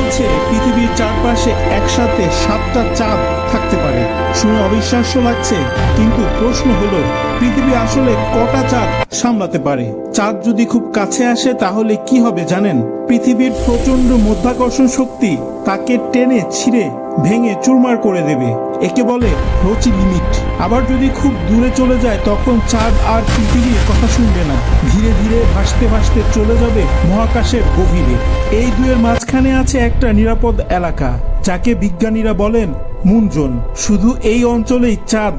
বলছে পৃথিবীর চারপাশে একসাথে 7টা চাঁদ থাকতে পারে। শুনে অবিশ্বাস্য লাগছে, কিন্তু প্রশ্ন হলো পৃথিবী আসলে কটা চাঁদ সামলাতে পারে? চাঁদ যদি খুব কাছে আসে তাহলে কি হবে জানেন? পৃথিবীর প্রচন্ড মাধ্যাকর্ষণ শক্তি তাকে টেনে ছিঁড়ে ভেঙে চুরমার করে দেবে। একে বলে রোচি লিমিট। আবার যদি খুব দূরে চলে যায় তখন চাঁদ আর পৃথিবীর কথা শুনবে না, ধীরে ধীরে ভাসতে ভাসতে চলে যাবে মহাকাশের গভীরে। এই দুয়ের মাঝখানে আছে একটা নিরাপদ এলাকা, যাকে বিজ্ঞানীরা বলেন মুন জোন। শুধু এই অঞ্চলেই চাঁদ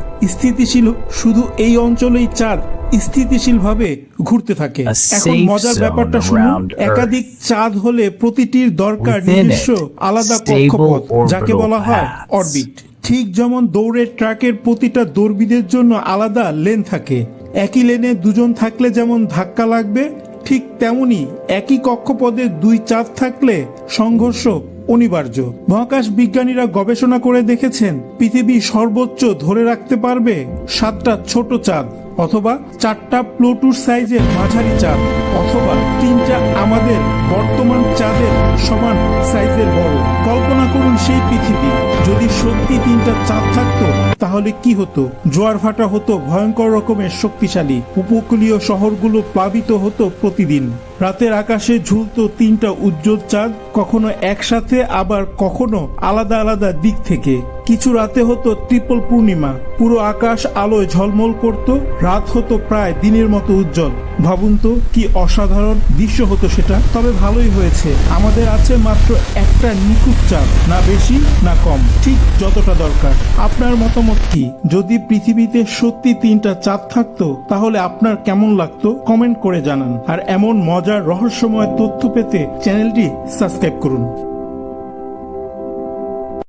স্থিতিশীলভাবে ঘুরতে থাকে। এখন মজার ব্যাপারটা শুনুন, একাধিক চাঁদ হলে প্রতিটির দরকার নিজস্ব আলাদা কক্ষপথ, যাকে বলা হয় অরবিট। ঠিক যেমন দৌড়ের ট্র্যাকের প্রতিটা দৌড়বিদের জন্য আলাদা লেন থাকে, একই লেনে দুজন থাকলে যেমন ধাক্কা লাগবে, ঠিক তেমনি একই কক্ষপথে দুই চাঁদ থাকলে সংঘর্ষ অনিবার্য। মহাকাশ বিজ্ঞানীরা গবেষণা করে দেখেছেন পৃথিবী সর্বোচ্চ ধরে রাখতে পারবে 7টা ছোট চাঁদ, অথবা 4টা প্লুটোর সাইজের মাঝারি চাঁদ, অথবা 3টা আমাদের বর্তমান চাঁদের সমান সাইজের বড়। কল্পনা করুন সেই পৃথিবী যদি সত্যি 3টা চাঁদ থাকতো, তাহলে কি হতো? জোয়ার ভাটা হতো ভয়ঙ্কর রকমের শক্তিশালী, উপকূলীয় শহরগুলো প্লাবিত হতো প্রতিদিন। রাতের আকাশে ঝুলতো 3টা উজ্জ্বল চাঁদ, কখনো একসাথে আবার কখনো আলাদা আলাদা দিক থেকে। কিছু রাতে হতো ট্রিপল পূর্ণিমা, পুরো আকাশ আলোয় ঝলমল করত, রাত হতো প্রায় দিনের মতো উজ্জ্বল। ভাবুন তো কি অসাধারণ দৃশ্য হতো সেটা। তবে ভালোই হয়েছে, আমাদের আছে মাত্র একটা নিখুঁত চাঁদ, না বেশি না কম, ঠিক যতটা দরকার। আপনার মতামত কি? যদি পৃথিবীতে সত্যি 3টা চাঁদ থাকতো তাহলে আপনার কেমন লাগতো? কমেন্ট করে জানান। আর এমন মজার রহস্যময় তথ্য পেতে চ্যানেলটি সাবস্ক্রাইব করুন।